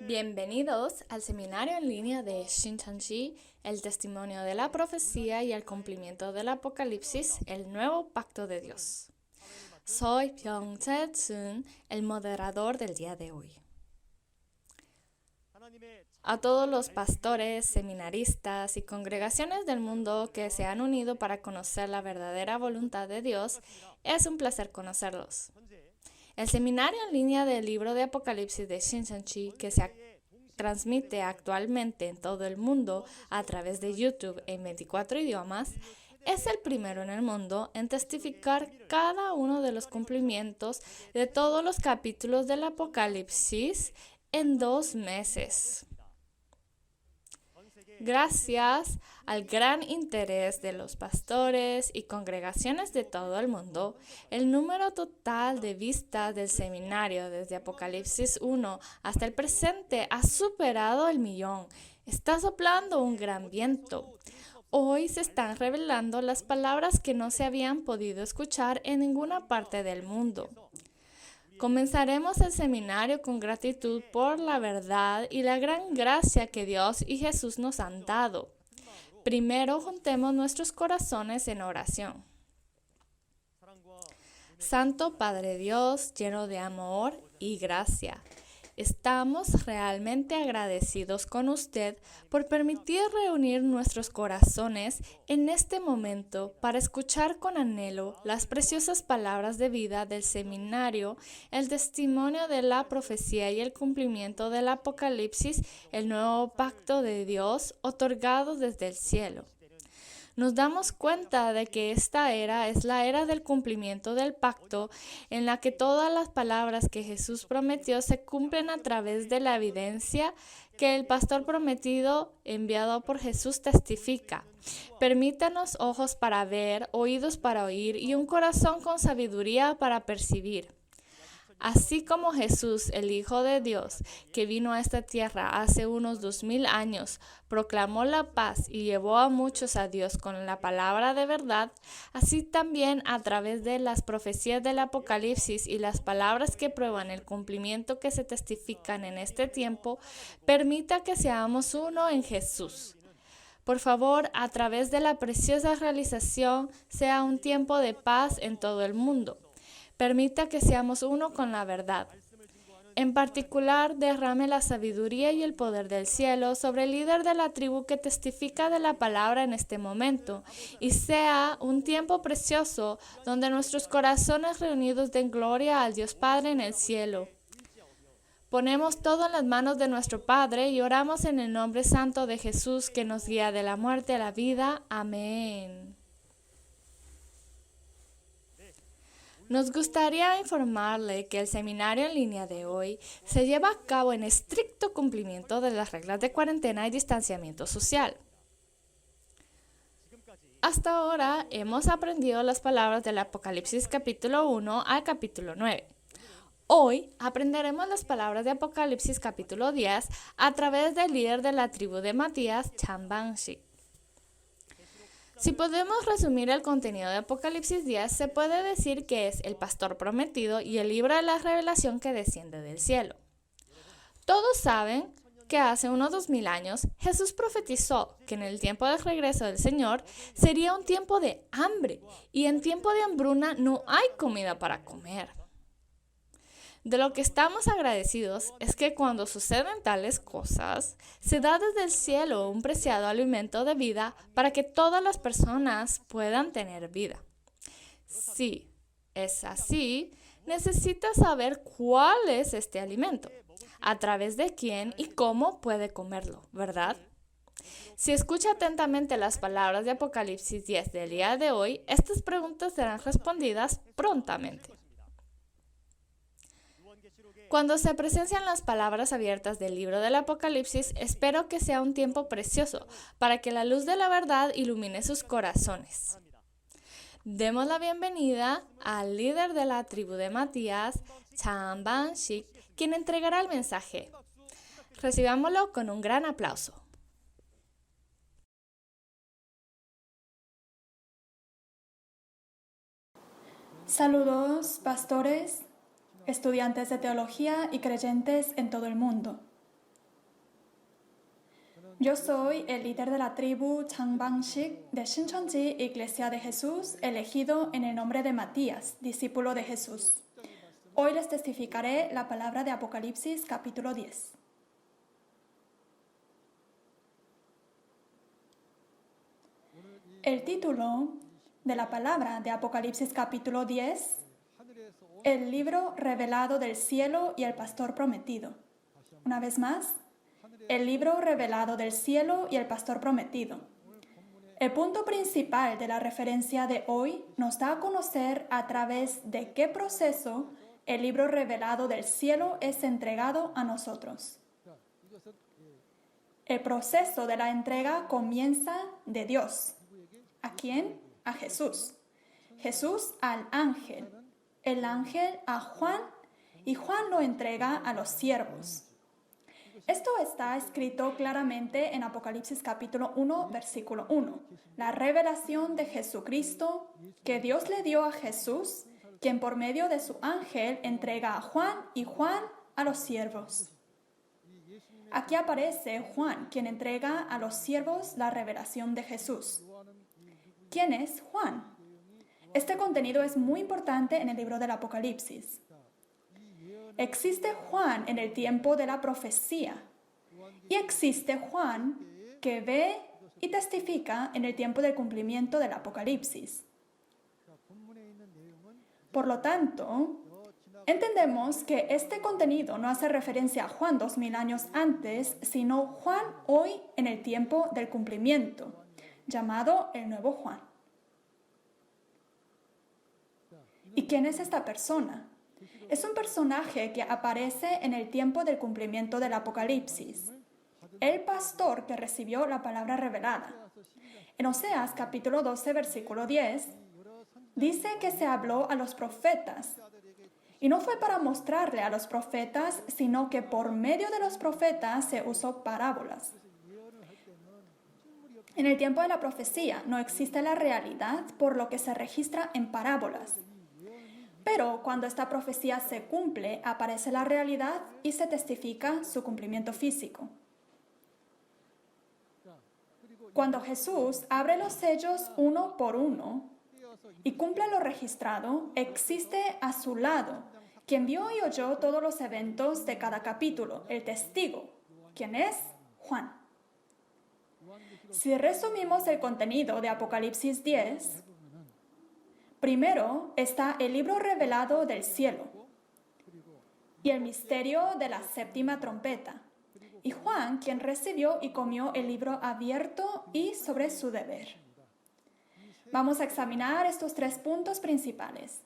Bienvenidos al seminario en línea de Shincheonji, el testimonio de la profecía y el cumplimiento del Apocalipsis, el nuevo pacto de Dios. Soy Byung Jae-sun, el moderador del día de hoy. A todos los pastores, seminaristas y congregaciones del mundo que se han unido para conocer la verdadera voluntad de Dios, es un placer conocerlos. El seminario en línea del libro de Apocalipsis de Shincheonji, que se transmite actualmente en todo el mundo a través de YouTube en 24 idiomas, es el primero en el mundo en testificar cada uno de los cumplimientos de todos los capítulos del Apocalipsis en 2 meses. Gracias al gran interés de los pastores y congregaciones de todo el mundo, el número total de vistas del seminario desde Apocalipsis 1 hasta el presente ha superado el 1.000.000. Está soplando un gran viento. Hoy se están revelando las palabras que no se habían podido escuchar en ninguna parte del mundo. Comenzaremos el seminario con gratitud por la verdad y la gran gracia que Dios y Jesús nos han dado. Primero juntemos nuestros corazones en oración. Santo Padre Dios, lleno de amor y gracia, estamos realmente agradecidos con usted por permitir reunir nuestros corazones en este momento para escuchar con anhelo las preciosas palabras de vida del seminario, el testimonio de la profecía y el cumplimiento del Apocalipsis, el nuevo pacto de Dios otorgado desde el cielo. Nos damos cuenta de que esta era es la era del cumplimiento del pacto, en la que todas las palabras que Jesús prometió se cumplen a través de la evidencia que el pastor prometido enviado por Jesús testifica. Permítanos ojos para ver, oídos para oír y un corazón con sabiduría para percibir. Así como Jesús, el Hijo de Dios, que vino a esta tierra hace unos 2000 años, proclamó la paz y llevó a muchos a Dios con la palabra de verdad, así también a través de las profecías del Apocalipsis y las palabras que prueban el cumplimiento que se testifican en este tiempo, permita que seamos uno en Jesús. Por favor, a través de la preciosa realización, sea un tiempo de paz en todo el mundo. Permita que seamos uno con la verdad. En particular, derrame la sabiduría y el poder del cielo sobre el líder de la tribu que testifica de la palabra en este momento, y sea un tiempo precioso donde nuestros corazones reunidos den gloria al Dios Padre en el cielo. Ponemos todo en las manos de nuestro Padre y oramos en el nombre santo de Jesús que nos guía de la muerte a la vida. Amén. Nos gustaría informarle que el seminario en línea de hoy se lleva a cabo en estricto cumplimiento de las reglas de cuarentena y distanciamiento social. Hasta ahora hemos aprendido las palabras del Apocalipsis capítulo 1 al capítulo 9. Hoy aprenderemos las palabras de Apocalipsis capítulo 10 a través del líder de la tribu de Matías, Chanbangshik. Si podemos resumir el contenido de Apocalipsis 10, se puede decir que es el pastor prometido y el libro de la revelación que desciende del cielo. Todos saben que hace unos 2000 años Jesús profetizó que en el tiempo del regreso del Señor sería un tiempo de hambre y en tiempo de hambruna no hay comida para comer. De lo que estamos agradecidos es que cuando suceden tales cosas, se da desde el cielo un preciado alimento de vida para que todas las personas puedan tener vida. Si es así, necesitas saber cuál es este alimento, a través de quién y cómo puede comerlo, ¿verdad? Si escucha atentamente las palabras de Apocalipsis 10 del día de hoy, estas preguntas serán respondidas prontamente. Cuando se presencian las palabras abiertas del libro del Apocalipsis, espero que sea un tiempo precioso para que la luz de la verdad ilumine sus corazones. Demos la bienvenida al líder de la tribu de Matías, Chanbangshik, quien entregará el mensaje. Recibámoslo con un gran aplauso. Saludos, pastores, estudiantes de teología y creyentes en todo el mundo. Yo soy el líder de la tribu Changbangshik de Shincheonji, Iglesia de Jesús, elegido en el nombre de Matías, discípulo de Jesús. Hoy les testificaré la palabra de Apocalipsis capítulo 10. El título de la palabra de Apocalipsis capítulo 10, el libro revelado del cielo y el pastor prometido. Una vez más, el libro revelado del cielo y el pastor prometido. El punto principal de la referencia de hoy nos da a conocer a través de qué proceso el libro revelado del cielo es entregado a nosotros. El proceso de la entrega comienza de Dios. ¿A quién? A Jesús. Jesús al ángel, el ángel a Juan y Juan lo entrega a los siervos. Esto está escrito claramente en Apocalipsis capítulo 1, versículo 1. La revelación de Jesucristo que Dios le dio a Jesús, quien por medio de su ángel entrega a Juan y Juan a los siervos. Aquí aparece Juan, quien entrega a los siervos la revelación de Jesús. ¿Quién es Juan? Este contenido es muy importante en el libro del Apocalipsis. Existe Juan en el tiempo de la profecía y existe Juan que ve y testifica en el tiempo del cumplimiento del Apocalipsis. Por lo tanto, entendemos que este contenido no hace referencia a Juan 2000 años antes, sino Juan hoy en el tiempo del cumplimiento, llamado el nuevo Juan. ¿Y quién es esta persona? Es un personaje que aparece en el tiempo del cumplimiento del Apocalipsis. El pastor que recibió la palabra revelada. En Oseas capítulo 12, versículo 10, dice que se habló a los profetas. Y no fue para mostrarle a los profetas, sino que por medio de los profetas se usó parábolas. En el tiempo de la profecía no existe la realidad, por lo que se registra en parábolas. Pero cuando esta profecía se cumple, aparece la realidad y se testifica su cumplimiento físico. Cuando Jesús abre los sellos uno por uno y cumple lo registrado, existe a su lado quien vio y oyó todos los eventos de cada capítulo, el testigo, quien es Juan. Si resumimos el contenido de Apocalipsis 10, primero está el libro revelado del cielo y el misterio de la séptima trompeta. Y Juan, quien recibió y comió el libro abierto y sobre su deber. Vamos a examinar estos tres puntos principales.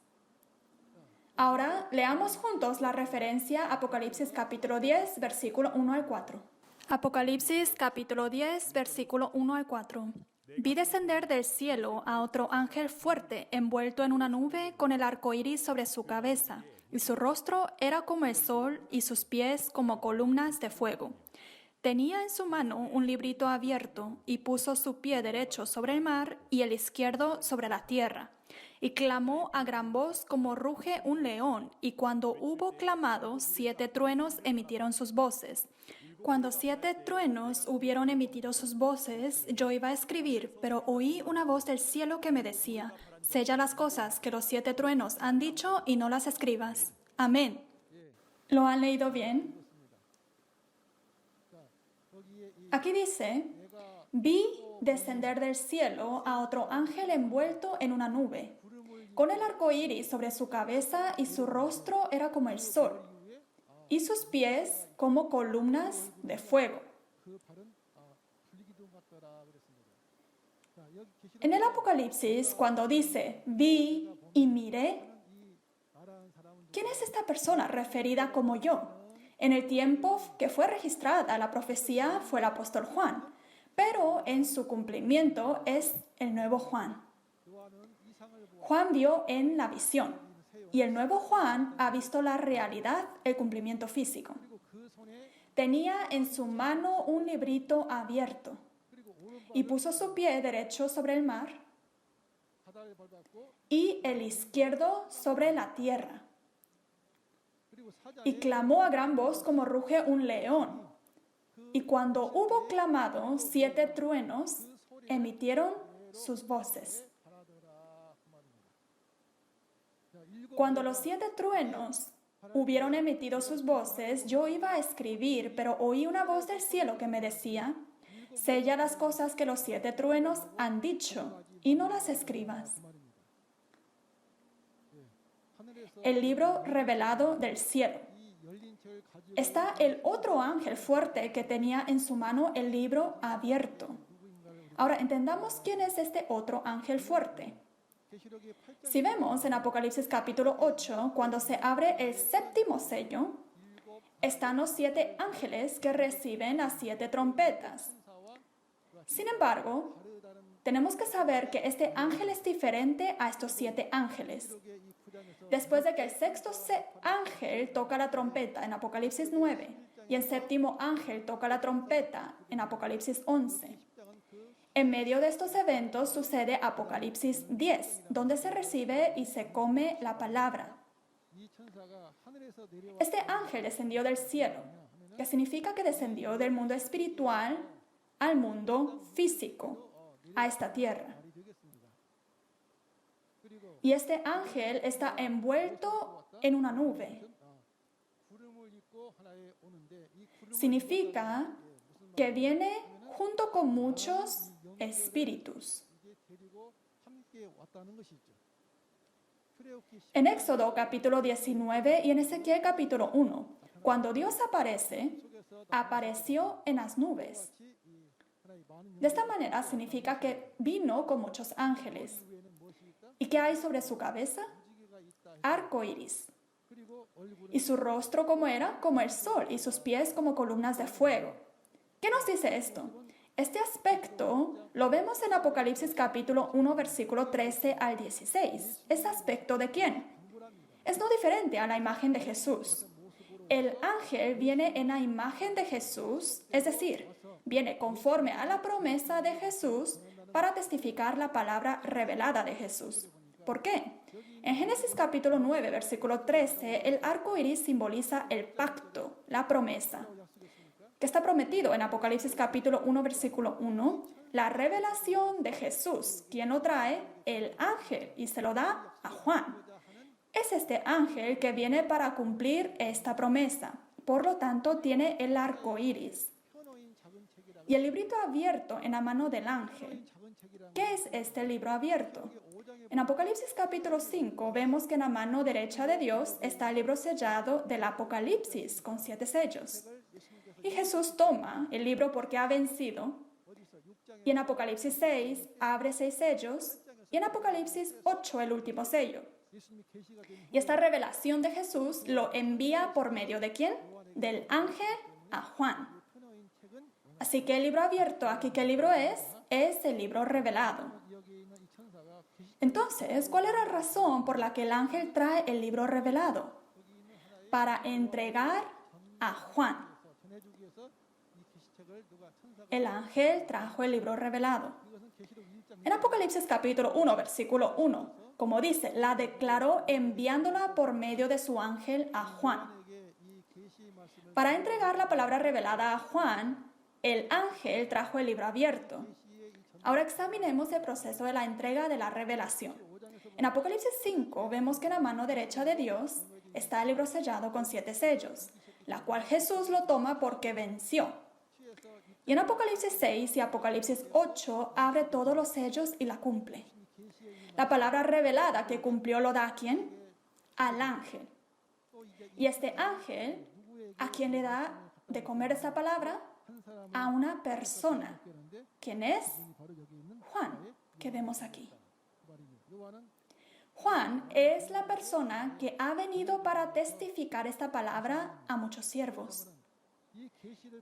Ahora leamos juntos la referencia Apocalipsis capítulo 10, versículo 1 al 4. Apocalipsis capítulo 10, versículo 1 al 4. Vi descender del cielo a otro ángel fuerte, envuelto en una nube con el arco iris sobre su cabeza, y su rostro era como el sol y sus pies como columnas de fuego. Tenía en su mano un librito abierto y puso su pie derecho sobre el mar y el izquierdo sobre la tierra. Y clamó a gran voz como ruge un león, y cuando hubo clamado, 7 truenos emitieron sus voces. Cuando 7 truenos hubieron emitido sus voces, yo iba a escribir, pero oí una voz del cielo que me decía: sella las cosas que los 7 truenos han dicho y no las escribas. Amén. ¿Lo han leído bien? Aquí dice: vi descender del cielo a otro ángel envuelto en una nube, con el arco iris sobre su cabeza, y su rostro era como el sol, y sus pies como columnas de fuego. En el Apocalipsis, cuando dice vi y miré, ¿quién es esta persona referida como yo? En el tiempo que fue registrada la profecía fue el apóstol Juan, pero en su cumplimiento es el nuevo Juan. Juan vio en la visión, y el nuevo Juan ha visto la realidad, el cumplimiento físico. Tenía en su mano un librito abierto, y puso su pie derecho sobre el mar, y el izquierdo sobre la tierra. Y clamó a gran voz como ruge un león. Y cuando hubo clamado, 7 truenos emitieron sus voces. Cuando los 7 truenos hubieron emitido sus voces, yo iba a escribir, pero oí una voz del cielo que me decía: sella las cosas que los 7 truenos han dicho y no las escribas. El libro revelado del cielo. Está el otro ángel fuerte que tenía en su mano el libro abierto. Ahora entendamos quién es este otro ángel fuerte. Si vemos en Apocalipsis capítulo 8, cuando se abre el 7º sello, están los 7 ángeles que reciben las 7 trompetas. Sin embargo, tenemos que saber que este ángel es diferente a estos 7 ángeles. Después de que el 6º ángel toca la trompeta en Apocalipsis 9 y el 7º ángel toca la trompeta en Apocalipsis 11, en medio de estos eventos sucede Apocalipsis 10, donde se recibe y se come la palabra. Este ángel descendió del cielo, que significa que descendió del mundo espiritual al mundo físico, a esta tierra. Y este ángel está envuelto en una nube. Significa que viene junto con muchos espíritus. En Éxodo capítulo 19 y en Ezequiel capítulo 1, cuando Dios apareció en las nubes. De esta manera significa que vino con muchos ángeles. ¿Y qué hay sobre su cabeza? Arco iris. Y su rostro como era, como el sol, y sus pies como columnas de fuego. ¿Qué nos dice esto? Este aspecto lo vemos en Apocalipsis capítulo 1, versículo 13 al 16. ¿Ese aspecto de quién? Es no diferente a la imagen de Jesús. El ángel viene en la imagen de Jesús, es decir, viene conforme a la promesa de Jesús para testificar la palabra revelada de Jesús. ¿Por qué? En Génesis capítulo 9, versículo 13, el arco iris simboliza el pacto, la promesa, que está prometido en Apocalipsis capítulo 1, versículo 1, la revelación de Jesús, quien lo trae el ángel y se lo da a Juan. Es este ángel que viene para cumplir esta promesa. Por lo tanto, tiene el arco iris. Y el librito abierto en la mano del ángel. ¿Qué es este libro abierto? En Apocalipsis capítulo 5 vemos que en la mano derecha de Dios está el libro sellado del Apocalipsis con 7 sellos. Y Jesús toma el libro porque ha vencido. Y en Apocalipsis 6 abre 6 sellos. Y en Apocalipsis 8 el último sello. Y esta revelación de Jesús lo envía por medio de ¿quién? Del ángel a Juan. Así que el libro abierto, aquí ¿qué libro es? Es el libro revelado. Entonces, ¿cuál era la razón por la que el ángel trae el libro revelado? Para entregar a Juan. El ángel trajo el libro revelado. En Apocalipsis capítulo 1, versículo 1, como dice, la declaró enviándola por medio de su ángel a Juan. Para entregar la palabra revelada a Juan, el ángel trajo el libro abierto. Ahora examinemos el proceso de la entrega de la revelación. En Apocalipsis 5 vemos que en la mano derecha de Dios está el libro sellado con 7 sellos, la cual Jesús lo toma porque venció. Y en Apocalipsis 6 y Apocalipsis 8 abre todos los sellos y la cumple. La palabra revelada que cumplió lo da ¿a quién? Al ángel. Y este ángel, ¿a quién le da de comer esa palabra? A una persona. ¿Quién es? Juan, que vemos aquí. Juan es la persona que ha venido para testificar esta palabra a muchos siervos.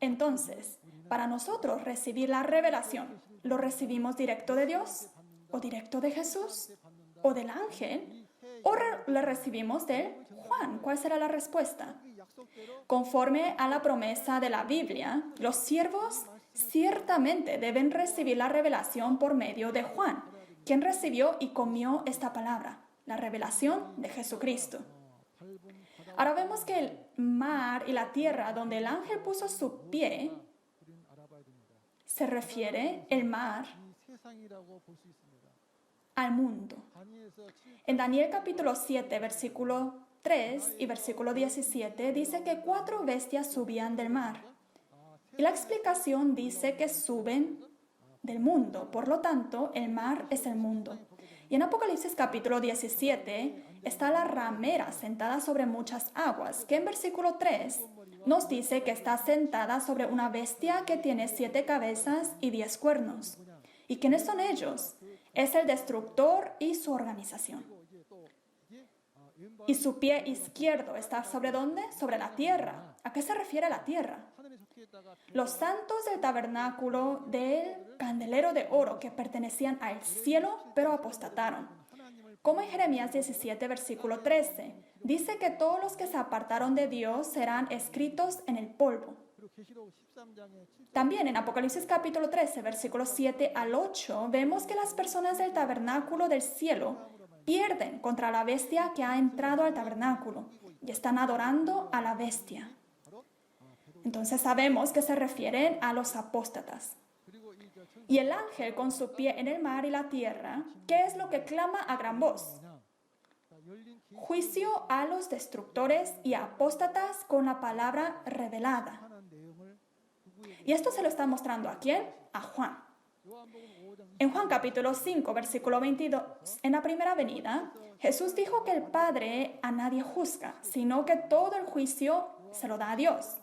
Entonces, para nosotros recibir la revelación, ¿lo recibimos directo de Dios? ¿O directo de Jesús? ¿O del ángel? ¿O lo recibimos de Juan? ¿Cuál será la respuesta? Conforme a la promesa de la Biblia, los siervos ciertamente deben recibir la revelación por medio de Juan, quien recibió y comió esta palabra, la revelación de Jesucristo. Ahora vemos que el mar y la tierra donde el ángel puso su pie se refiere el mar al mundo. En Daniel capítulo 7, versículo 3 y versículo 17 dice que 4 bestias subían del mar. Y la explicación dice que suben del mundo. Por lo tanto, el mar es el mundo. Y en Apocalipsis capítulo 17 está la ramera sentada sobre muchas aguas, que en versículo 3 nos dice que está sentada sobre una bestia que tiene 7 cabezas y 10 cuernos. ¿Y quiénes son ellos? Es el destructor y su organización. Y su pie izquierdo está ¿sobre dónde? Sobre la tierra. ¿A qué se refiere la tierra? Los santos del tabernáculo del candelero de oro que pertenecían al cielo, pero apostataron. Como en Jeremías 17, versículo 13, dice que todos los que se apartaron de Dios serán escritos en el polvo. También en Apocalipsis capítulo 13, versículos 7 al 8, vemos que las personas del tabernáculo del cielo pierden contra la bestia que ha entrado al tabernáculo y están adorando a la bestia. Entonces sabemos que se refieren a los apóstatas. Y el ángel con su pie en el mar y la tierra, ¿qué es lo que clama a gran voz? Juicio a los destructores y apóstatas con la palabra revelada. Y esto se lo está mostrando ¿a quién? A Juan. En Juan capítulo 5, versículo 22, en la primera venida, Jesús dijo que el Padre a nadie juzga, sino que todo el juicio se lo da a Dios.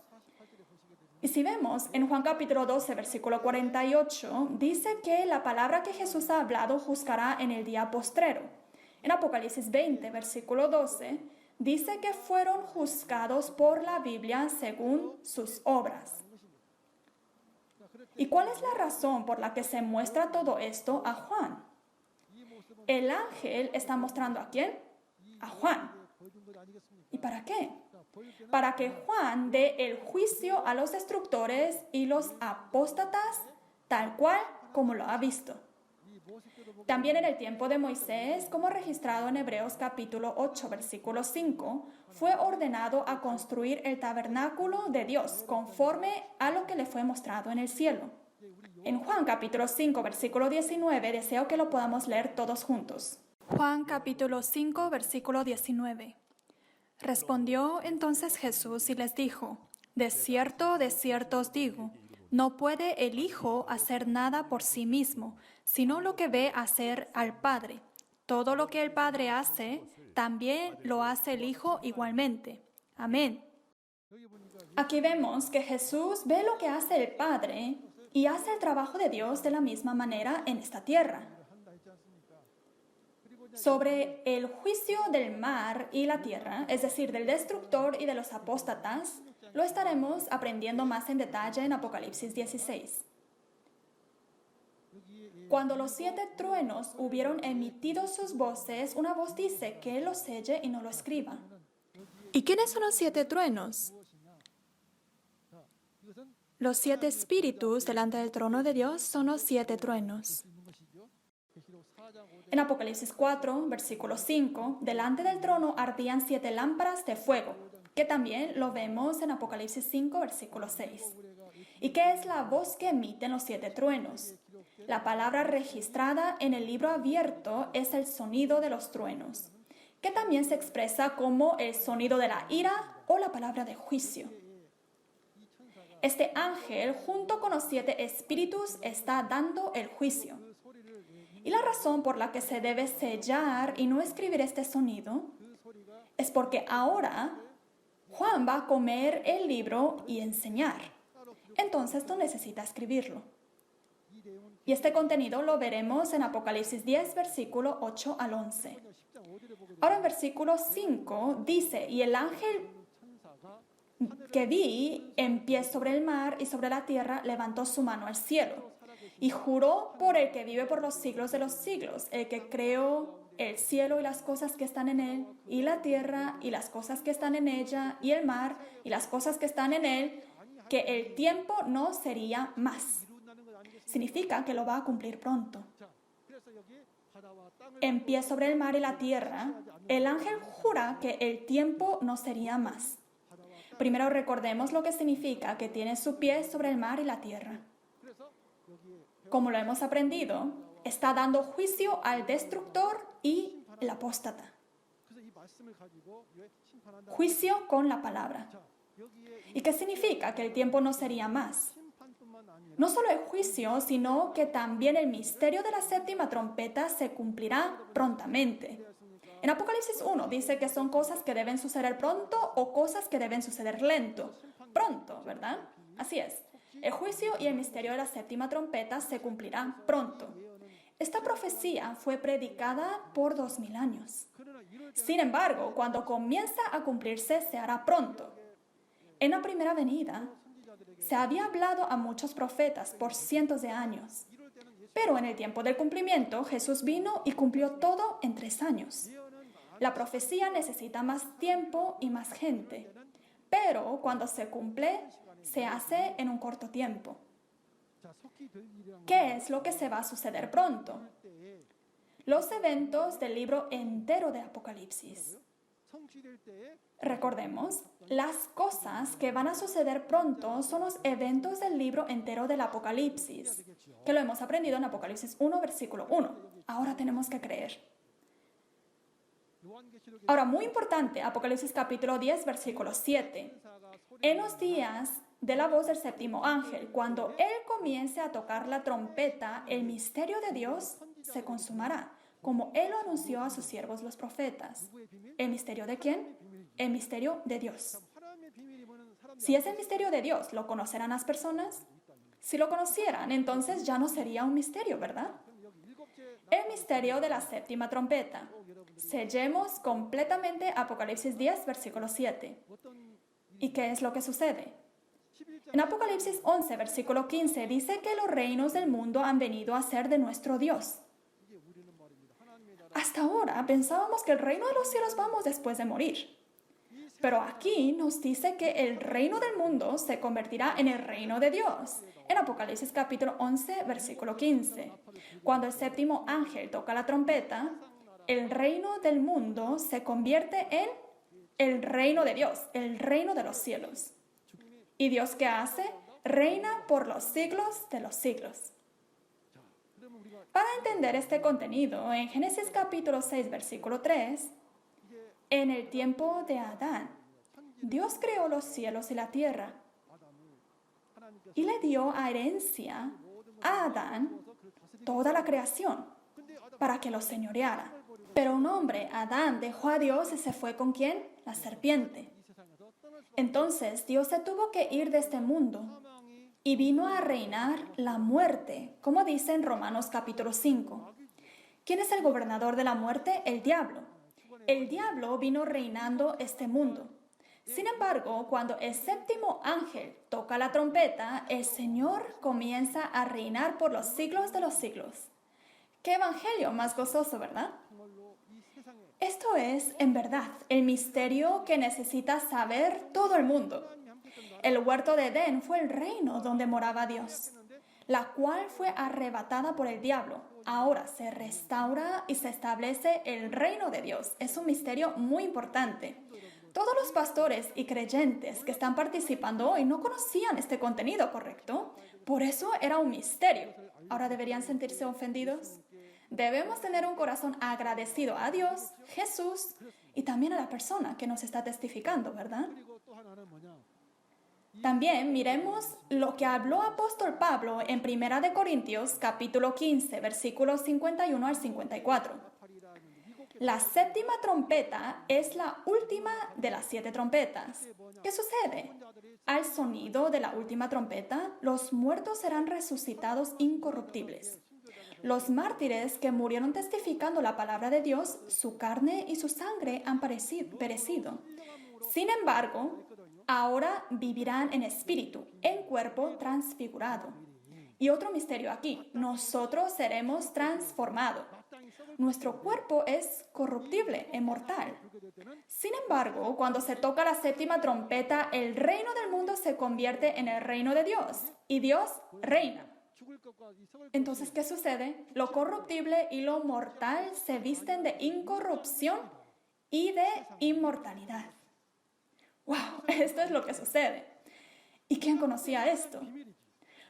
Y si vemos en Juan capítulo 12, versículo 48, dice que la palabra que Jesús ha hablado juzgará en el día postrero. En Apocalipsis 20, versículo 12, dice que fueron juzgados por la Biblia según sus obras. ¿Y cuál es la razón por la que se muestra todo esto a Juan? El ángel está mostrando ¿a quién? A Juan. ¿Y para qué? Para que Juan dé el juicio a los destructores y los apóstatas tal cual como lo ha visto. También en el tiempo de Moisés, como registrado en Hebreos capítulo 8, versículo 5, fue ordenado a construir el tabernáculo de Dios conforme a lo que le fue mostrado en el cielo. En Juan capítulo 5, versículo 19, deseo que lo podamos leer todos juntos. Juan capítulo 5, versículo 19. Respondió entonces Jesús y les dijo: de cierto os digo, no puede el Hijo hacer nada por sí mismo, sino lo que ve hacer al Padre. Todo lo que el Padre hace, también lo hace el Hijo igualmente. Amén. Aquí vemos que Jesús ve lo que hace el Padre y hace el trabajo de Dios de la misma manera en esta tierra. Sobre el juicio del mar y la tierra, es decir, del destructor y de los apóstatas, lo estaremos aprendiendo más en detalle en Apocalipsis 16. Cuando los 7 truenos hubieron emitido sus voces, una voz dice que lo selle y no lo escriba. ¿Y quiénes son los 7 truenos? Los 7 espíritus delante del trono de Dios son los 7 truenos. En Apocalipsis 4, versículo 5, delante del trono ardían 7 lámparas de fuego, que también lo vemos en Apocalipsis 5, versículo 6. ¿Y qué es la voz que emiten los 7 truenos? La palabra registrada en el libro abierto es el sonido de los truenos, que también se expresa como el sonido de la ira o la palabra de juicio. Este ángel, junto con los 7 espíritus, está dando el juicio. Y la razón por la que se debe sellar y no escribir este sonido es porque ahora Juan va a comer el libro y enseñar. Entonces no necesita escribirlo. Y este contenido lo veremos en Apocalipsis 10, versículo 8 al 11. Ahora en versículo 5 dice: y el ángel que vi en pie sobre el mar y sobre la tierra levantó su mano al cielo y juró por el que vive por los siglos de los siglos, el que creó el cielo y las cosas que están en él, y la tierra y las cosas que están en ella, y el mar y las cosas que están en él, que el tiempo no sería más. Significa que lo va a cumplir pronto. En pie sobre el mar y la tierra, el ángel jura que el tiempo no sería más. Primero recordemos lo que significa que tiene su pie sobre el mar y la tierra. como lo hemos aprendido, está dando juicio al destructor y el apóstata. Juicio con la palabra. ¿Y qué significa? Que el tiempo no sería más. No solo el juicio, sino que también el misterio de la séptima trompeta se cumplirá prontamente. En Apocalipsis 1 dice que son cosas que deben suceder pronto o cosas que deben suceder lento. Pronto, ¿verdad? Así es. El juicio y el misterio de la séptima trompeta se cumplirán pronto. Esta profecía fue predicada por 2000 años. Sin embargo, cuando comienza a cumplirse, se hará pronto. En la primera venida, se había hablado a muchos profetas por cientos de años. Pero en el tiempo del cumplimiento, Jesús vino y cumplió todo en 3 años. La profecía necesita más tiempo y más gente. Pero cuando se cumple, se hace en un corto tiempo. ¿Qué es lo que se va a suceder pronto? Los eventos del libro entero de Apocalipsis. Recordemos, las cosas que van a suceder pronto son los eventos del libro entero del Apocalipsis, que lo hemos aprendido en Apocalipsis 1, versículo 1. Ahora tenemos que creer. Ahora, muy importante, Apocalipsis capítulo 10, versículo 7. En los días de la voz del séptimo ángel, cuando él comience a tocar la trompeta, el misterio de Dios se consumará, como él lo anunció a sus siervos los profetas. ¿El misterio de quién? El misterio de Dios. Si es el misterio de Dios, ¿lo conocerán las personas? Si lo conocieran, entonces ya no sería un misterio, ¿verdad? El misterio de la séptima trompeta. Sellemos completamente Apocalipsis 10, versículo 7. ¿Y qué es lo que sucede? En Apocalipsis 11, versículo 15, dice que los reinos del mundo han venido a ser de nuestro Dios. Hasta ahora pensábamos que el reino de los cielos vamos después de morir. Pero aquí nos dice que el reino del mundo se convertirá en el reino de Dios. En Apocalipsis capítulo 11, versículo 15. Cuando el séptimo ángel toca la trompeta, el reino del mundo se convierte en el reino de Dios, el reino de los cielos. ¿Y Dios qué hace? Reina por los siglos de los siglos. Para entender este contenido, en Génesis capítulo 6, versículo 3, en el tiempo de Adán, Dios creó los cielos y la tierra y le dio a herencia a Adán toda la creación para que lo señoreara. Pero un hombre, Adán, dejó a Dios y se fue ¿con quién? La serpiente. Entonces Dios se tuvo que ir de este mundo y vino a reinar la muerte, como dice en Romanos capítulo 5. ¿Quién es el gobernador de la muerte? El diablo. El diablo vino reinando este mundo. Sin embargo, cuando el séptimo ángel toca la trompeta, el Señor comienza a reinar por los siglos de los siglos. ¡Qué evangelio más gozoso!, ¿verdad? Esto es, en verdad, el misterio que necesita saber todo el mundo. El huerto de Edén fue el reino donde moraba Dios, la cual fue arrebatada por el diablo. Ahora se restaura y se establece el reino de Dios. Es un misterio muy importante. Todos los pastores y creyentes que están participando hoy no conocían este contenido, ¿correcto? Por eso era un misterio. ¿Ahora deberían sentirse ofendidos? Debemos tener un corazón agradecido a Dios, Jesús y también a la persona que nos está testificando, ¿verdad? También miremos lo que habló apóstol Pablo en 1 Corintios capítulo 15, versículos 51 al 54. La séptima trompeta es la última de las 7 trompetas. ¿Qué sucede? Al sonido de la última trompeta, los muertos serán resucitados incorruptibles. Los mártires que murieron testificando la palabra de Dios, su carne y su sangre han perecido. Sin embargo, ahora vivirán en espíritu, en cuerpo transfigurado. Y otro misterio aquí, nosotros seremos transformados. Nuestro cuerpo es corruptible, inmortal. Sin embargo, cuando se toca la séptima trompeta, el reino del mundo se convierte en el reino de Dios y Dios reina. Entonces, ¿qué sucede? Lo corruptible y lo mortal se visten de incorrupción y de inmortalidad. ¡Wow! Esto es lo que sucede. ¿Y quién conocía esto?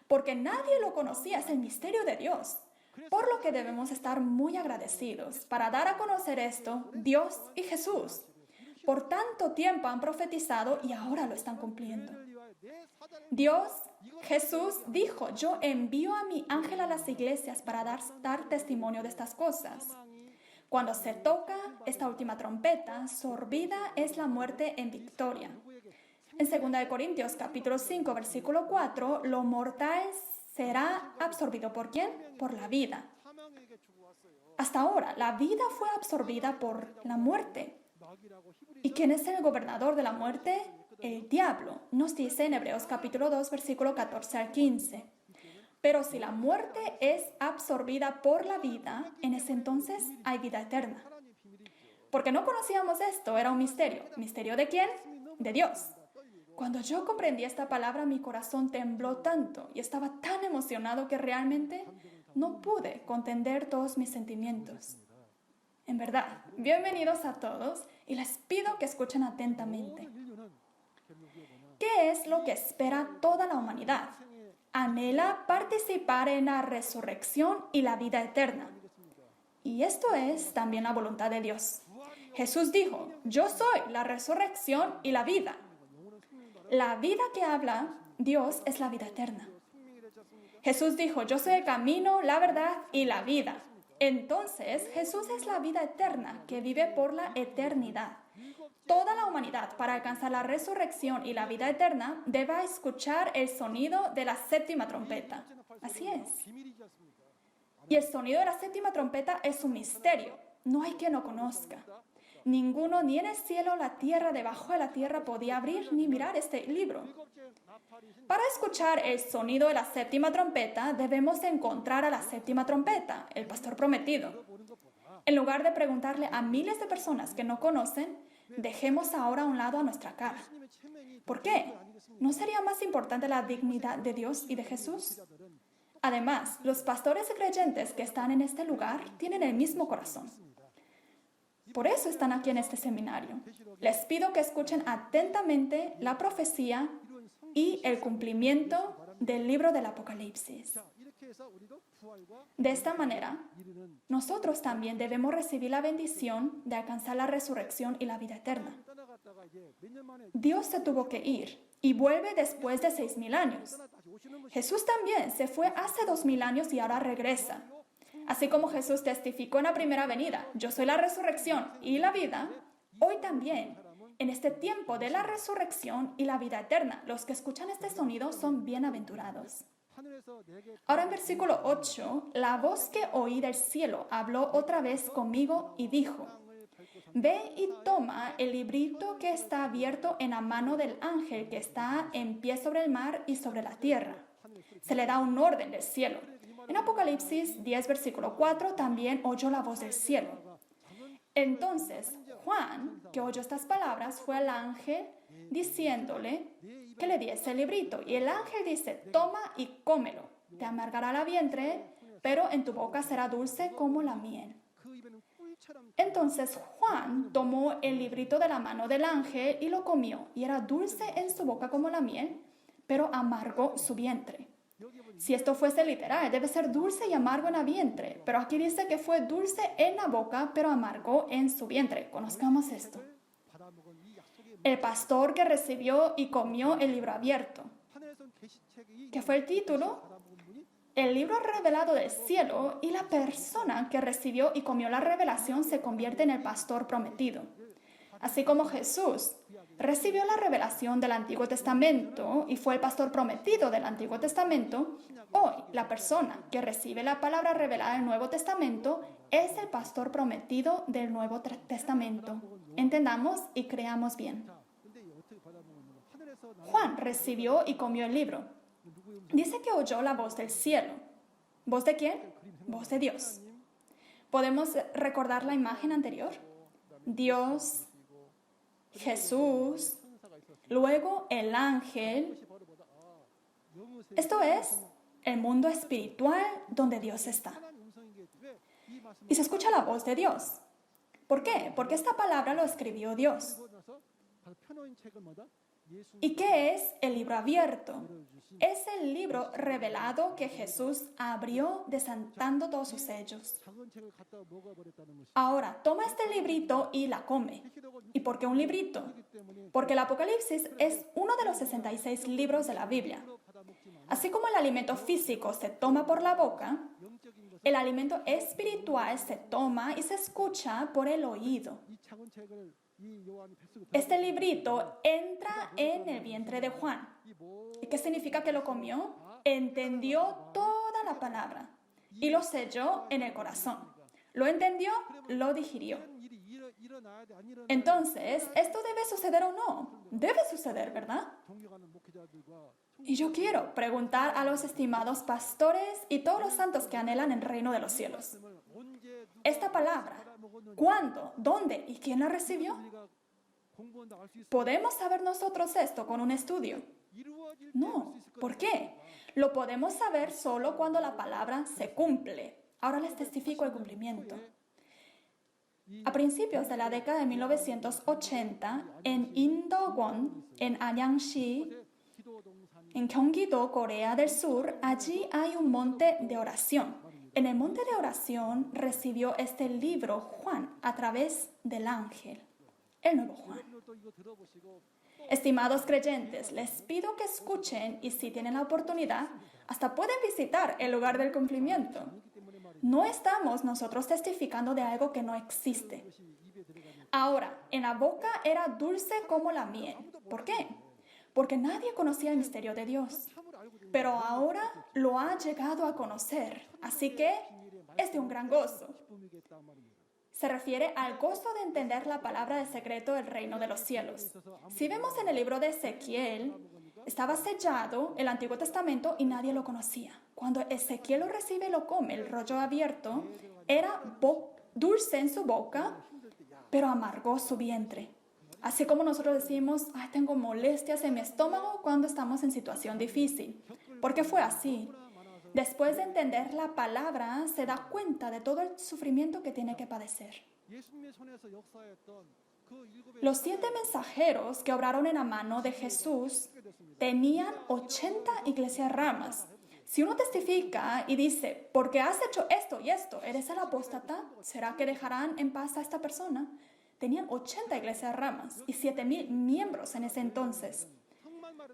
porque nadie lo conocía, es el misterio de Dios. Por lo que debemos estar muy agradecidos para dar a conocer esto, Dios y Jesús. Por tanto tiempo han profetizado y ahora lo están cumpliendo. Dios, Jesús dijo, yo envío a mi ángel a las iglesias para dar testimonio de estas cosas. Cuando se toca esta última trompeta, sorbida es la muerte en victoria. En 2 Corintios capítulo 5, versículo 4, lo mortal será absorbido ¿por quién? Por la vida. Hasta ahora, la vida fue absorbida por la muerte. ¿Y quién es el gobernador de la muerte? El diablo. Nos dice en Hebreos capítulo 2, versículo 14 al 15. Pero si la muerte es absorbida por la vida, en ese entonces hay vida eterna. Porque no conocíamos esto, era un misterio. ¿Misterio de quién? De Dios. Cuando yo comprendí esta palabra, mi corazón tembló tanto y estaba tan emocionado que realmente no pude contener todos mis sentimientos. En verdad, bienvenidos a todos y les pido que escuchen atentamente. ¿Qué es lo que espera toda la humanidad? Anhela participar en la resurrección y la vida eterna. Y esto es también la voluntad de Dios. Jesús dijo, yo soy la resurrección y la vida. La vida que habla Dios es la vida eterna. Jesús dijo, yo soy el camino, la verdad y la vida. Entonces, Jesús es la vida eterna que vive por la eternidad. Toda la humanidad, para alcanzar la resurrección y la vida eterna, debe escuchar el sonido de la séptima trompeta. Así es. Y el sonido de la séptima trompeta es un misterio. No hay quien lo conozca. Ninguno, ni en el cielo, la tierra, debajo de la tierra, podía abrir ni mirar este libro. Para escuchar el sonido de la séptima trompeta, debemos encontrar a la séptima trompeta, el pastor prometido. En lugar de preguntarle a miles de personas que no conocen, dejemos ahora a un lado a nuestra cara. ¿Por qué? ¿No sería más importante la dignidad de Dios y de Jesús? Además, los pastores y creyentes que están en este lugar tienen el mismo corazón. Por eso están aquí en este seminario. Les pido que escuchen atentamente la profecía y el cumplimiento del libro del Apocalipsis. De esta manera, nosotros también debemos recibir la bendición de alcanzar la resurrección y la vida eterna. Dios se tuvo que ir y vuelve después de 6,000 años. Jesús también se fue hace 2,000 años y ahora regresa. Así como Jesús testificó en la primera venida, yo soy la resurrección y la vida, hoy también, en este tiempo de la resurrección y la vida eterna, los que escuchan este sonido son bienaventurados. Ahora en versículo 8, la voz que oí del cielo habló otra vez conmigo y dijo, ve y toma el librito que está abierto en la mano del ángel que está en pie sobre el mar y sobre la tierra. Se le da un orden del cielo. En Apocalipsis 10, versículo 4, también oyó la voz del cielo. Entonces, Juan, que oyó estas palabras, fue al ángel diciéndole que le diese el librito. Y el ángel dice, toma y cómelo. Te amargará la vientre, pero en tu boca será dulce como la miel. Entonces Juan tomó el librito de la mano del ángel y lo comió. Y era dulce en su boca como la miel, pero amargó su vientre. Si esto fuese literal, debe ser dulce y amargo en el vientre. Pero aquí dice que fue dulce en la boca, pero amargo en su vientre. Conozcamos esto. El pastor que recibió y comió el libro abierto. ¿Qué fue el título? El libro revelado del cielo, y la persona que recibió y comió la revelación se convierte en el pastor prometido. Así como Jesús recibió la revelación del Antiguo Testamento y fue el pastor prometido del Antiguo Testamento, hoy la persona que recibe la palabra revelada del Nuevo Testamento es el pastor prometido del Nuevo Testamento. Entendamos y creamos bien. Juan recibió y comió el libro. Dice que oyó la voz del cielo. ¿Voz de quién? Voz de Dios. ¿Podemos recordar la imagen anterior? Dios, Jesús, luego el ángel. Esto es el mundo espiritual donde Dios está. Y se escucha la voz de Dios. ¿Por qué? Porque esta palabra lo escribió Dios. ¿Y qué es el libro abierto? Es el libro revelado que Jesús abrió desatando todos sus sellos. Ahora, toma este librito y la come. ¿Y por qué un librito? Porque el Apocalipsis es uno de los 66 libros de la Biblia. Así como el alimento físico se toma por la boca, el alimento espiritual se toma y se escucha por el oído. Este librito entra en el vientre de Juan. ¿Y qué significa que lo comió? Entendió toda la palabra y lo selló en el corazón. Lo entendió, lo digirió. Entonces, ¿esto debe suceder o no? Debe suceder, ¿verdad? Y yo quiero preguntar a los estimados pastores y todos los santos que anhelan el reino de los cielos. Esta palabra, ¿cuándo, dónde y quién la recibió? ¿Podemos saber nosotros esto con un estudio? No. ¿Por qué? Lo podemos saber solo cuando la palabra se cumple. Ahora les testifico el cumplimiento. A principios de la década de 1980, en Indogon, en Anyang-si, en Gyeonggi-do, Corea del Sur, allí hay un monte de oración. En el monte de oración recibió este libro Juan a través del ángel, el nuevo Juan. Estimados creyentes, les pido que escuchen y si tienen la oportunidad, hasta pueden visitar el lugar del cumplimiento. No estamos nosotros testificando de algo que no existe. Ahora, en la boca era dulce como la miel. ¿Por qué? Porque nadie conocía el misterio de Dios. Pero ahora lo ha llegado a conocer. Así que es de un gran gozo. Se refiere al gozo de entender la palabra del secreto del reino de los cielos. Si vemos en el libro de Ezequiel, estaba sellado el Antiguo Testamento y nadie lo conocía. Cuando Ezequiel lo recibe y lo come, el rollo abierto, era dulce en su boca, pero amargó su vientre. Así como nosotros decimos, ay, tengo molestias en mi estómago cuando estamos en situación difícil. ¿Por qué fue así? Después de entender la palabra, se da cuenta de todo el sufrimiento que tiene que padecer. Los 7 mensajeros que obraron en la mano de Jesús tenían 80 iglesias ramas. Si uno testifica y dice, porque has hecho esto y esto, ¿eres el apóstata? ¿Será que dejarán en paz a esta persona? Tenían 80 iglesias ramas y 7,000 miembros en ese entonces.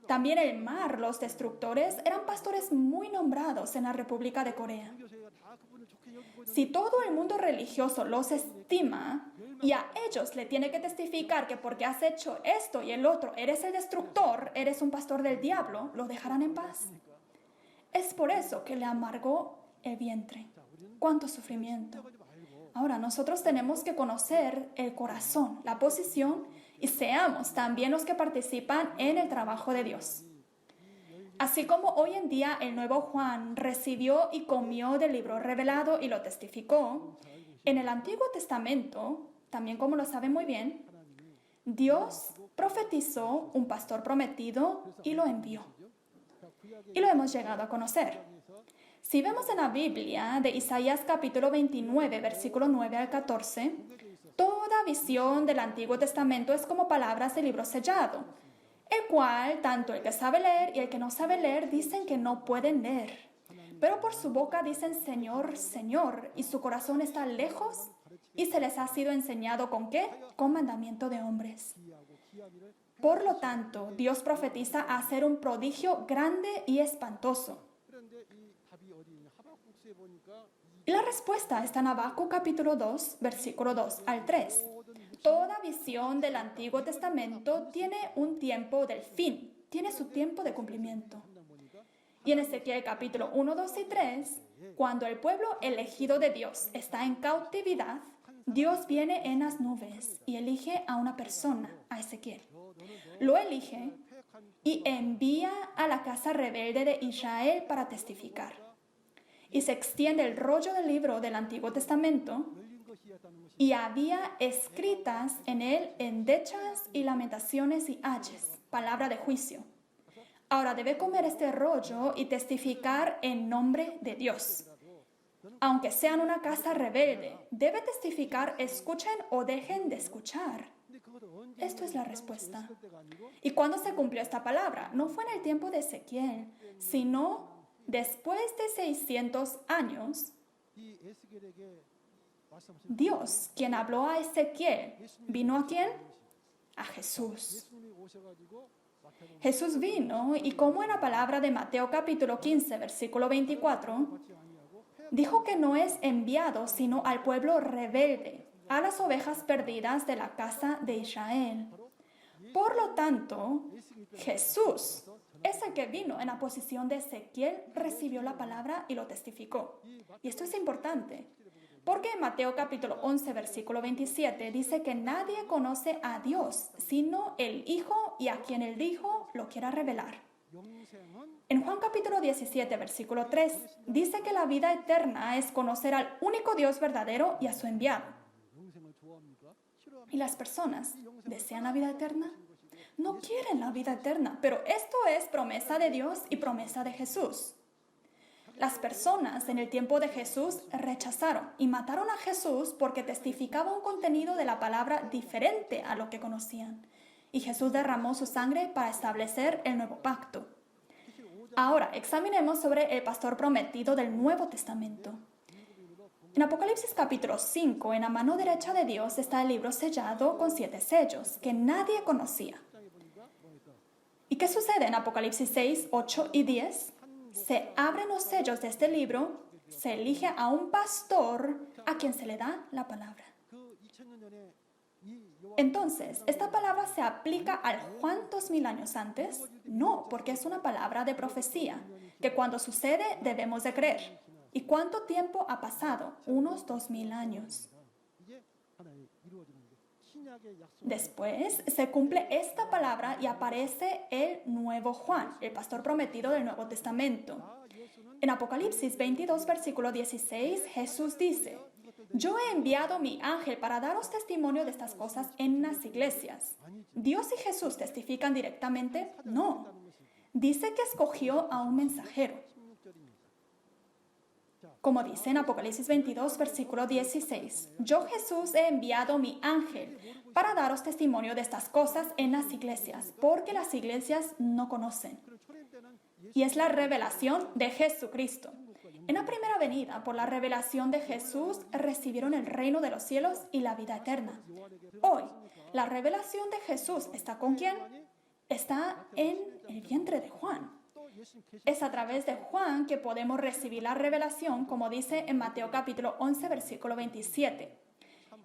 También el mar, los destructores, eran pastores muy nombrados en la República de Corea. Si todo el mundo religioso los estima y a ellos le tiene que testificar que porque has hecho esto y el otro, eres el destructor, eres un pastor del diablo, lo dejarán en paz. Es por eso que le amargó el vientre. ¡Cuánto sufrimiento! Ahora, nosotros tenemos que conocer el corazón, la posición y seamos también los que participan en el trabajo de Dios. Así como hoy en día el nuevo Juan recibió y comió del libro revelado y lo testificó, en el Antiguo Testamento, también como lo saben muy bien, Dios profetizó un pastor prometido y lo envió. Y lo hemos llegado a conocer. Si vemos en la Biblia de Isaías capítulo 29, versículo 9 al 14, toda visión del Antiguo Testamento es como palabras del libro sellado, el cual tanto el que sabe leer y el que no sabe leer dicen que no pueden leer. Pero por su boca dicen Señor, Señor, y su corazón está lejos y se les ha sido enseñado ¿con qué? Con mandamiento de hombres. Por lo tanto, Dios profetiza a hacer un prodigio grande y espantoso. Y la respuesta está en Habacuc capítulo 2, versículo 2 al 3. Toda visión del Antiguo Testamento tiene un tiempo del fin, tiene su tiempo de cumplimiento. Y en Ezequiel capítulo 1, 2 y 3, cuando el pueblo elegido de Dios está en cautividad, Dios viene en las nubes y elige a una persona, a Ezequiel. Lo elige y envía a la casa rebelde de Israel para testificar. Y se extiende el rollo del libro del Antiguo Testamento y había escritas en él endechas y lamentaciones y ayes, palabra de juicio. Ahora debe comer este rollo y testificar en nombre de Dios. Aunque sean una casa rebelde, debe testificar, escuchen o dejen de escuchar. Esto es la respuesta. ¿Y cuándo se cumplió esta palabra? No fue en el tiempo de Ezequiel, sino después de 600 años. Dios, quien habló a Ezequiel, ¿vino a quién? A Jesús. Jesús vino y como en la palabra de Mateo capítulo 15, versículo 24, dijo que no es enviado sino al pueblo rebelde, a las ovejas perdidas de la casa de Israel. Por lo tanto, Jesús, ese que vino en la posición de Ezequiel, recibió la palabra y lo testificó. Y esto es importante, porque en Mateo capítulo 11, versículo 27 dice que nadie conoce a Dios, sino el Hijo y a quien el Hijo lo quiera revelar. En Juan capítulo 17, versículo 3, dice que la vida eterna es conocer al único Dios verdadero y a su enviado. ¿Y las personas desean la vida eterna? No quieren la vida eterna, pero esto es promesa de Dios y promesa de Jesús. Las personas en el tiempo de Jesús rechazaron y mataron a Jesús porque testificaba un contenido de la palabra diferente a lo que conocían. Y Jesús derramó su sangre para establecer el nuevo pacto. Ahora, examinemos sobre el pastor prometido del Nuevo Testamento. En Apocalipsis capítulo 5, en la mano derecha de Dios está el libro sellado con 7 sellos que nadie conocía. ¿Y qué sucede en Apocalipsis 6, 8 y 10? Se abren los sellos de este libro, se elige a un pastor a quien se le da la palabra. Entonces, ¿esta palabra se aplica al Juan 2000 años antes? No, porque es una palabra de profecía, que cuando sucede debemos de creer. ¿Y cuánto tiempo ha pasado? Unos 2000 años. Después se cumple esta palabra y aparece el nuevo Juan, el pastor prometido del Nuevo Testamento. En Apocalipsis 22, versículo 16, Jesús dice: yo he enviado mi ángel para daros testimonio de estas cosas en las iglesias. ¿Dios y Jesús testifican directamente? No. Dice que escogió a un mensajero. Como dice en Apocalipsis 22, versículo 16, yo Jesús he enviado mi ángel para daros testimonio de estas cosas en las iglesias, porque las iglesias no conocen. Y es la revelación de Jesucristo. En la primera venida, por la revelación de Jesús, recibieron el reino de los cielos y la vida eterna. Hoy, la revelación de Jesús ¿está con quién? Está en el vientre de Juan. Es a través de Juan que podemos recibir la revelación, como dice en Mateo capítulo 11, versículo 27.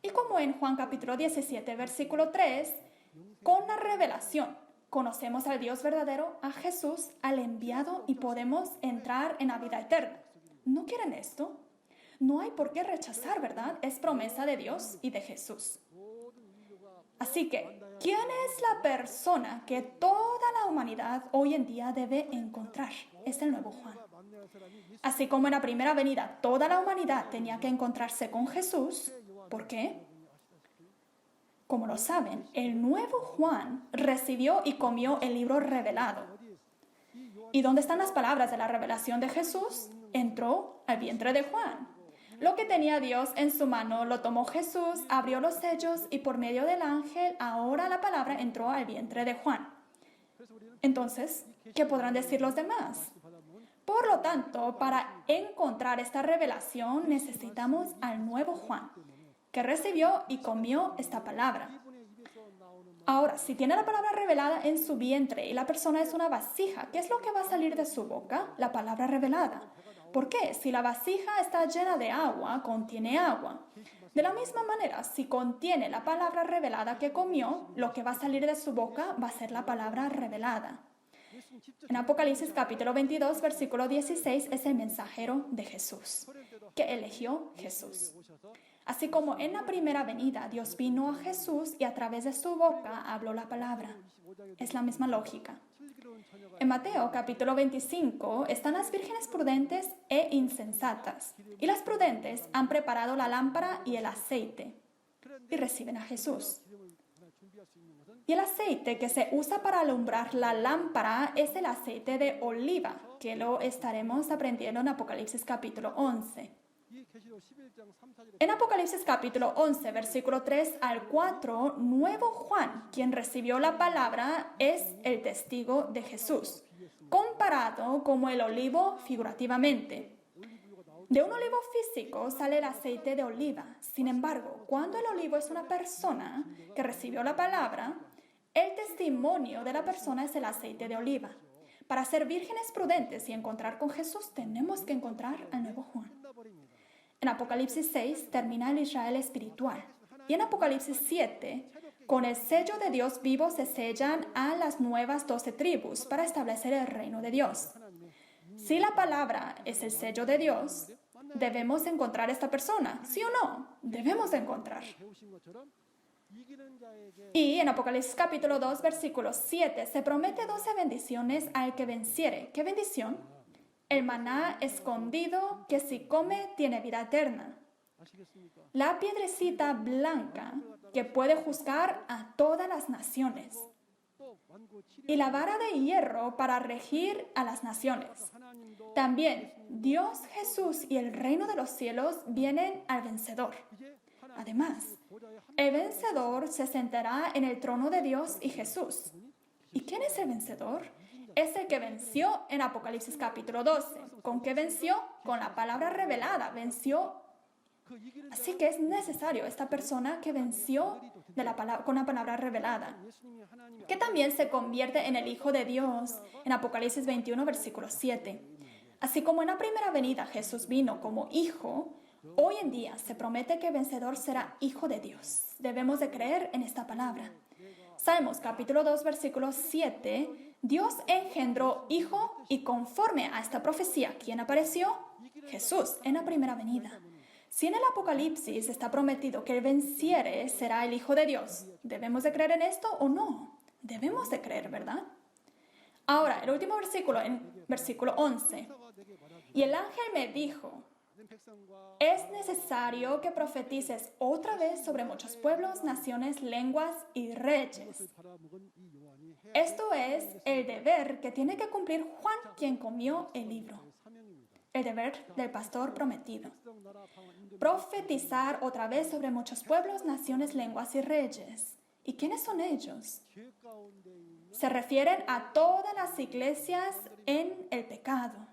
Y como en Juan capítulo 17, versículo 3, con la revelación conocemos al Dios verdadero, a Jesús, al enviado, y podemos entrar en la vida eterna. ¿No quieren esto? No hay por qué rechazar, ¿verdad? Es promesa de Dios y de Jesús. Así que, ¿quién es la persona que toda la humanidad hoy en día debe encontrar? Es el nuevo Juan. Así como en la primera venida toda la humanidad tenía que encontrarse con Jesús. ¿Por qué? Como lo saben, el nuevo Juan recibió y comió el libro revelado. ¿Y dónde están las palabras de la revelación de Jesús? Entró al vientre de Juan. Lo que tenía Dios en su mano lo tomó Jesús, abrió los sellos y por medio del ángel, ahora la palabra entró al vientre de Juan. Entonces, ¿qué podrán decir los demás? Por lo tanto, para encontrar esta revelación necesitamos al nuevo Juan, que recibió y comió esta palabra. Ahora, si tiene la palabra revelada en su vientre y la persona es una vasija, ¿qué es lo que va a salir de su boca? La palabra revelada. ¿Por qué? Si la vasija está llena de agua, contiene agua. De la misma manera, si contiene la palabra revelada que comió, lo que va a salir de su boca va a ser la palabra revelada. En Apocalipsis capítulo 22, versículo 16, es el mensajero de Jesús, que eligió Jesús. Así como en la primera venida Dios vino a Jesús y a través de su boca habló la palabra. Es la misma lógica. En Mateo capítulo 25 están las vírgenes prudentes e insensatas. Y las prudentes han preparado la lámpara y el aceite y reciben a Jesús. Y el aceite que se usa para alumbrar la lámpara es el aceite de oliva, que lo estaremos aprendiendo en Apocalipsis capítulo 11. En Apocalipsis capítulo 11, versículo 3 al 4, nuevo Juan, quien recibió la palabra, es el testigo de Jesús, comparado como el olivo figurativamente. De un olivo físico sale el aceite de oliva. Sin embargo, cuando el olivo es una persona que recibió la palabra, el testimonio de la persona es el aceite de oliva. Para ser vírgenes prudentes y encontrar con Jesús, tenemos que encontrar al nuevo Juan. En Apocalipsis 6 termina el Israel espiritual. Y en Apocalipsis 7, con el sello de Dios vivo se sellan a las nuevas 12 tribus para establecer el reino de Dios. Si la palabra es el sello de Dios, debemos encontrar a esta persona. ¿Sí o no? Debemos encontrar. Y en Apocalipsis capítulo 2, versículo 7, se promete 12 bendiciones al que venciere. ¿Qué bendición? El maná escondido que si come tiene vida eterna. La piedrecita blanca que puede juzgar a todas las naciones. Y la vara de hierro para regir a las naciones. También Dios, Jesús y el reino de los cielos vienen al vencedor. Además, el vencedor se sentará en el trono de Dios y Jesús. ¿Y quién es el vencedor? Es el que venció en Apocalipsis capítulo 12. ¿Con qué venció? Con la palabra revelada. Venció. Así que es necesario esta persona que venció con la palabra revelada, que también se convierte en el Hijo de Dios en Apocalipsis 21, versículo 7. Así como en la primera venida Jesús vino como Hijo, hoy en día se promete que el vencedor será Hijo de Dios. Debemos de creer en esta palabra. Salmos capítulo 2, versículo 7, Dios engendró Hijo y conforme a esta profecía, ¿quién apareció? Jesús en la primera venida. Si en el Apocalipsis está prometido que el venciere será el Hijo de Dios, ¿debemos de creer en esto o no? Debemos de creer, ¿verdad? Ahora, el último versículo, en versículo 11. Y el ángel me dijo, es necesario que profetices otra vez sobre muchos pueblos, naciones, lenguas y reyes. Esto es el deber que tiene que cumplir Juan, quien comió el libro. El deber del pastor prometido. Profetizar otra vez sobre muchos pueblos, naciones, lenguas y reyes. ¿Y quiénes son ellos? Se refieren a todas las iglesias en el pecado.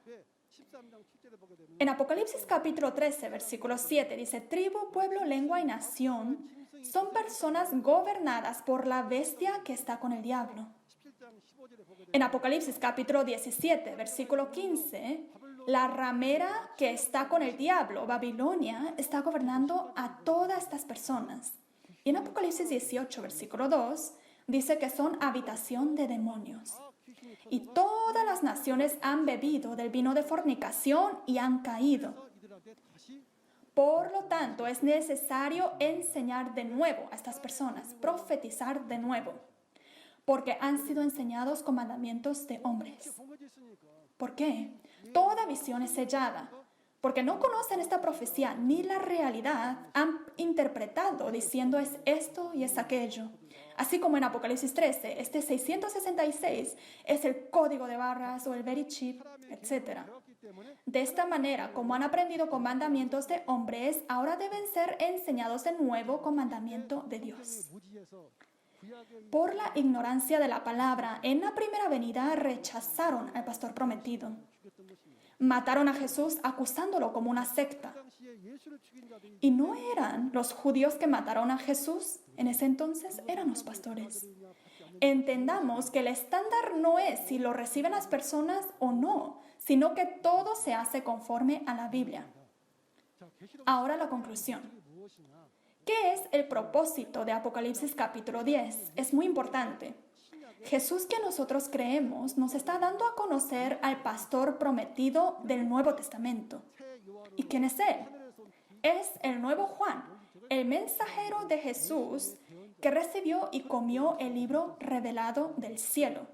En Apocalipsis capítulo 13, versículo 7 dice, tribu, pueblo, lengua y nación son personas gobernadas por la bestia que está con el diablo. En Apocalipsis capítulo 17, versículo 15, la ramera que está con el diablo, Babilonia, está gobernando a todas estas personas. Y en Apocalipsis 18, versículo 2, dice que son habitación de demonios. Y todas las naciones han bebido del vino de fornicación y han caído. Por lo tanto, es necesario enseñar de nuevo a estas personas, profetizar de nuevo, porque han sido enseñados con mandamientos de hombres. ¿Por qué? Toda visión es sellada, porque no conocen esta profecía ni la realidad, han interpretado diciendo es esto y es aquello. Así como en Apocalipsis 13, este 666 es el código de barras o el very chip, etc. De esta manera, como han aprendido con mandamientos de hombres, ahora deben ser enseñados de nuevo con mandamiento de Dios. Por la ignorancia de la palabra, en la primera venida rechazaron al pastor prometido. Mataron a Jesús acusándolo como una secta. Y no eran los judíos que mataron a Jesús, en ese entonces eran los pastores. Entendamos que el estándar no es si lo reciben las personas o no, sino que todo se hace conforme a la Biblia. Ahora la conclusión. ¿Qué es el propósito de Apocalipsis capítulo 10? Es muy importante. Jesús que nosotros creemos nos está dando a conocer al pastor prometido del Nuevo Testamento. ¿Y quién es él? Es el nuevo Juan, el mensajero de Jesús que recibió y comió el libro revelado del cielo.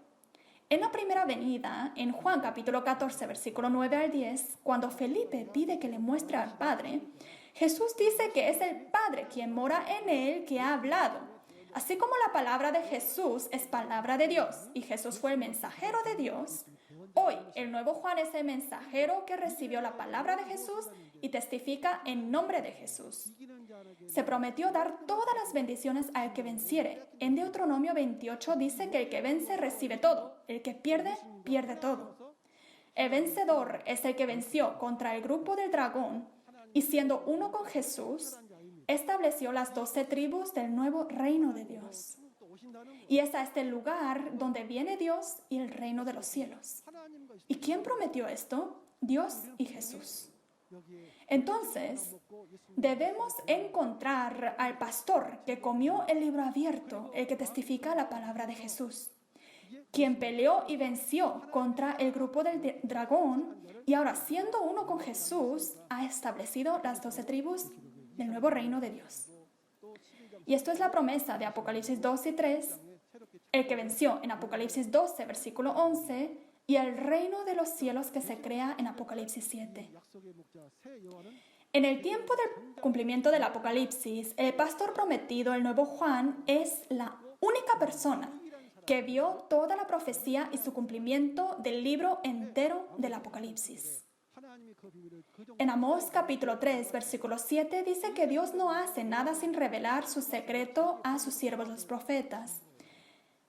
En la primera venida, en Juan capítulo 14, versículo 9 al 10, cuando Felipe pide que le muestre al Padre, Jesús dice que es el Padre quien mora en él que ha hablado. Así como la palabra de Jesús es palabra de Dios y Jesús fue el mensajero de Dios, hoy el nuevo Juan es el mensajero que recibió la palabra de Jesús y testifica en nombre de Jesús. Se prometió dar todas las bendiciones al que venciere. En Deuteronomio 28 dice que el que vence recibe todo, el que pierde, pierde todo. El vencedor es el que venció contra el grupo del dragón y siendo uno con Jesús, estableció las 12 tribus del nuevo reino de Dios. Y es a este lugar donde viene Dios y el reino de los cielos. ¿Y quién prometió esto? Dios y Jesús. Entonces, debemos encontrar al pastor que comió el libro abierto, el que testifica la palabra de Jesús, quien peleó y venció contra el grupo del dragón y ahora siendo uno con Jesús ha establecido las 12 tribus del nuevo reino de Dios. Y esto es la promesa de Apocalipsis 12 y 3, el que venció en Apocalipsis 12, versículo 11, y el reino de los cielos que se crea en Apocalipsis 7. En el tiempo del cumplimiento del Apocalipsis, el pastor prometido, el nuevo Juan, es la única persona que vio toda la profecía y su cumplimiento del libro entero del Apocalipsis. En Amós capítulo 3, versículo 7 dice que Dios no hace nada sin revelar su secreto a sus siervos los profetas.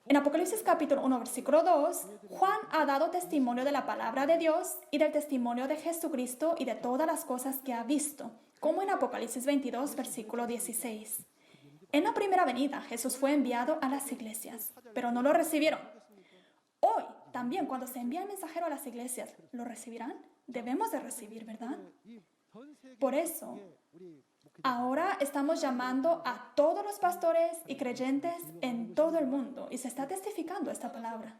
En Apocalipsis capítulo 1, versículo 2, Juan ha dado testimonio de la palabra de Dios y del testimonio de Jesucristo y de todas las cosas que ha visto, como en Apocalipsis 22, versículo 16. En la primera venida, Jesús fue enviado a las iglesias, pero no lo recibieron. Hoy, también, cuando se envía el mensajero a las iglesias, ¿lo recibirán? Debemos de recibir, ¿verdad? Por eso, ahora estamos llamando a todos los pastores y creyentes en todo el mundo y se está testificando esta palabra.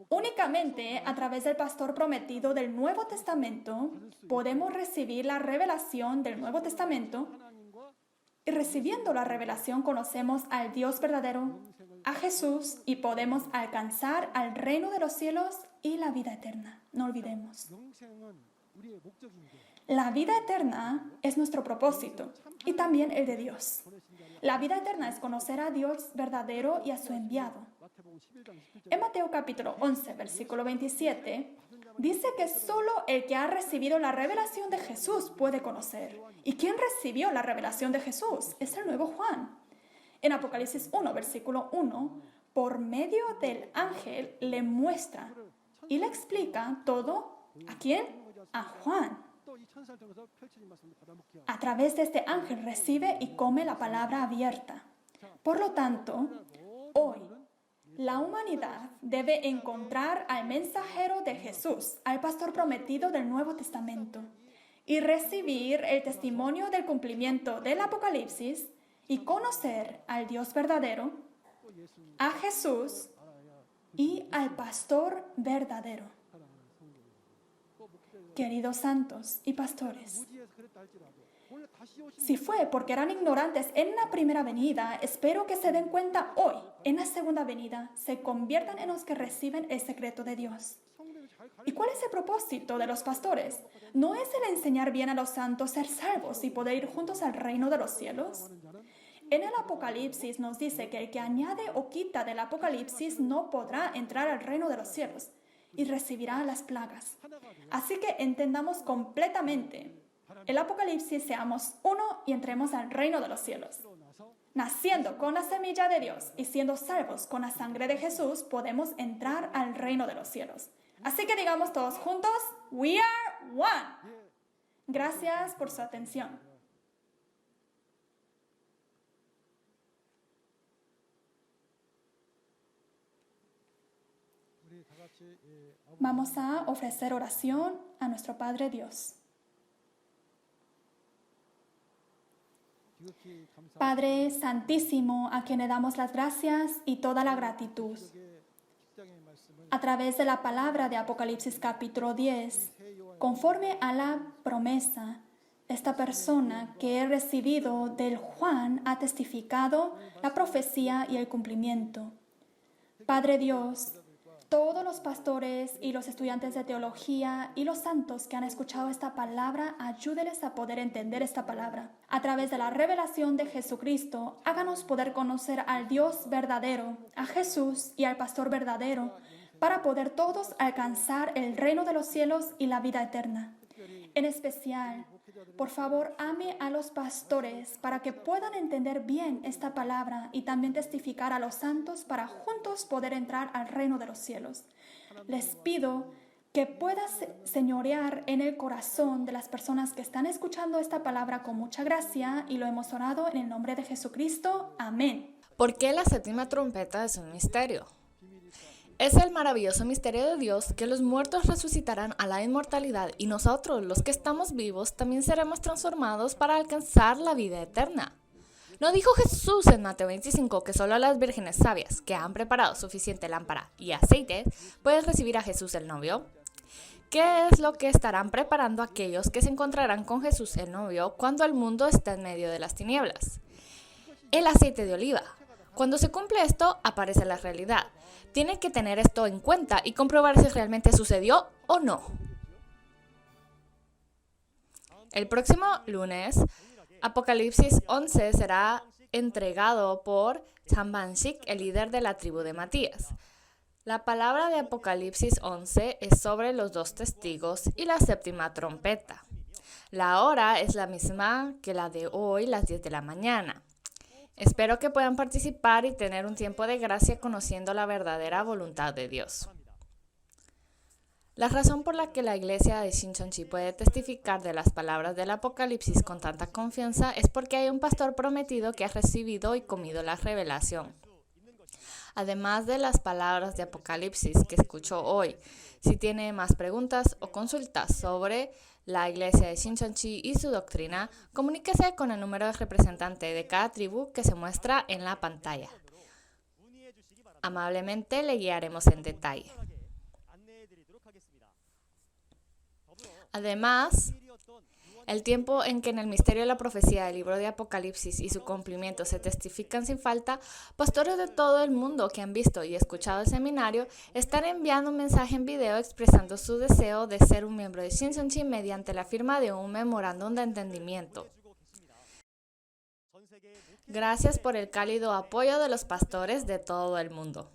Únicamente a través del pastor prometido del Nuevo Testamento podemos recibir la revelación del Nuevo Testamento y recibiendo la revelación conocemos al Dios verdadero, a Jesús y podemos alcanzar al reino de los cielos y la vida eterna. No olvidemos. La vida eterna es nuestro propósito y también el de Dios. La vida eterna es conocer a Dios verdadero y a su enviado. En Mateo capítulo 11, versículo 27, dice que solo el que ha recibido la revelación de Jesús puede conocer. ¿Y quién recibió la revelación de Jesús? Es el nuevo Juan. En Apocalipsis 1, versículo 1, por medio del ángel le muestra y le explica todo. ¿A quién? A Juan. A través de este ángel recibe y come la palabra abierta. Por lo tanto, hoy la humanidad debe encontrar al mensajero de Jesús, al pastor prometido del Nuevo Testamento, y recibir el testimonio del cumplimiento del Apocalipsis y conocer al Dios verdadero, a Jesús y al pastor verdadero. Queridos santos y pastores, si fue porque eran ignorantes en la primera venida, espero que se den cuenta hoy, en la segunda venida, se conviertan en los que reciben el secreto de Dios. ¿Y cuál es el propósito de los pastores? ¿No es el enseñar bien a los santos ser salvos y poder ir juntos al reino de los cielos? En el Apocalipsis nos dice que el que añade o quita del Apocalipsis no podrá entrar al reino de los cielos y recibirá las plagas. Así que entendamos completamente el Apocalipsis, seamos uno y entremos al reino de los cielos. Naciendo con la semilla de Dios y siendo salvos con la sangre de Jesús, podemos entrar al reino de los cielos. Así que digamos todos juntos, we are one. Gracias por su atención. Vamos a ofrecer oración a nuestro Padre Dios. Padre Santísimo, a quien le damos las gracias y toda la gratitud. A través de la palabra de Apocalipsis capítulo 10, conforme a la promesa, esta persona que he recibido del Juan ha testificado la profecía y el cumplimiento. Padre Dios, todos los pastores y los estudiantes de teología y los santos que han escuchado esta palabra, ayúdeles a poder entender esta palabra. A través de la revelación de Jesucristo, háganos poder conocer al Dios verdadero, a Jesús y al pastor verdadero, para poder todos alcanzar el reino de los cielos y la vida eterna. En especial, por favor, ame a los pastores para que puedan entender bien esta palabra y también testificar a los santos para juntos poder entrar al reino de los cielos. Les pido que puedas señorear en el corazón de las personas que están escuchando esta palabra con mucha gracia, y lo hemos orado en el nombre de Jesucristo. Amén. ¿Por qué la séptima trompeta es un misterio? Es el maravilloso misterio de Dios que los muertos resucitarán a la inmortalidad y nosotros, los que estamos vivos, también seremos transformados para alcanzar la vida eterna. ¿No dijo Jesús en Mateo 25 que solo las vírgenes sabias que han preparado suficiente lámpara y aceite pueden recibir a Jesús el novio? ¿Qué es lo que estarán preparando aquellos que se encontrarán con Jesús el novio cuando el mundo está en medio de las tinieblas? El aceite de oliva. Cuando se cumple esto, aparece la realidad. Tiene que tener esto en cuenta y comprobar si realmente sucedió o no. El próximo lunes, Apocalipsis 11 será entregado por Chambanshik, el líder de la tribu de Matías. La palabra de Apocalipsis 11 es sobre los 2 testigos y la séptima trompeta. La hora es la misma que la de hoy, las 10 de la mañana. Espero que puedan participar y tener un tiempo de gracia conociendo la verdadera voluntad de Dios. La razón por la que la iglesia de Shincheonji puede testificar de las palabras del Apocalipsis con tanta confianza es porque hay un pastor prometido que ha recibido y comido la revelación. Además de las palabras de Apocalipsis que escuchó hoy, si tiene más preguntas o consultas sobre la iglesia de Shincheonji y su doctrina, comuníquese con el número de representante de cada tribu que se muestra en la pantalla. Amablemente le guiaremos en detalle. Además, el tiempo en que en el misterio de la profecía del libro de Apocalipsis y su cumplimiento se testifican sin falta, pastores de todo el mundo que han visto y escuchado el seminario están enviando un mensaje en video expresando su deseo de ser un miembro de Shincheonji mediante la firma de un memorándum de entendimiento. Gracias por el cálido apoyo de los pastores de todo el mundo.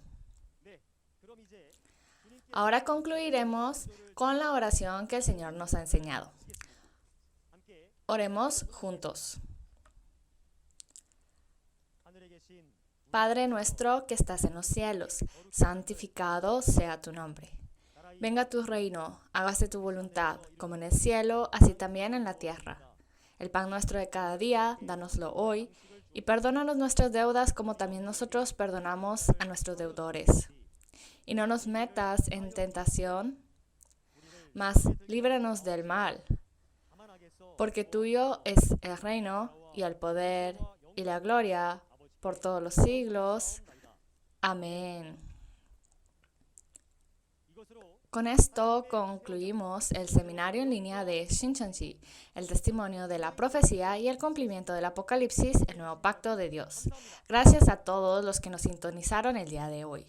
Ahora concluiremos con la oración que el Señor nos ha enseñado. Oremos juntos. Padre nuestro que estás en los cielos, santificado sea tu nombre. Venga tu reino, hágase tu voluntad, como en el cielo, así también en la tierra. El pan nuestro de cada día, dánoslo hoy, y perdónanos nuestras deudas como también nosotros perdonamos a nuestros deudores. Y no nos metas en tentación, mas líbranos del mal. Porque tuyo es el reino y el poder y la gloria por todos los siglos. Amén. Con esto concluimos el seminario en línea de Shincheonji, el testimonio de la profecía y el cumplimiento del Apocalipsis, el nuevo pacto de Dios. Gracias a todos los que nos sintonizaron el día de hoy.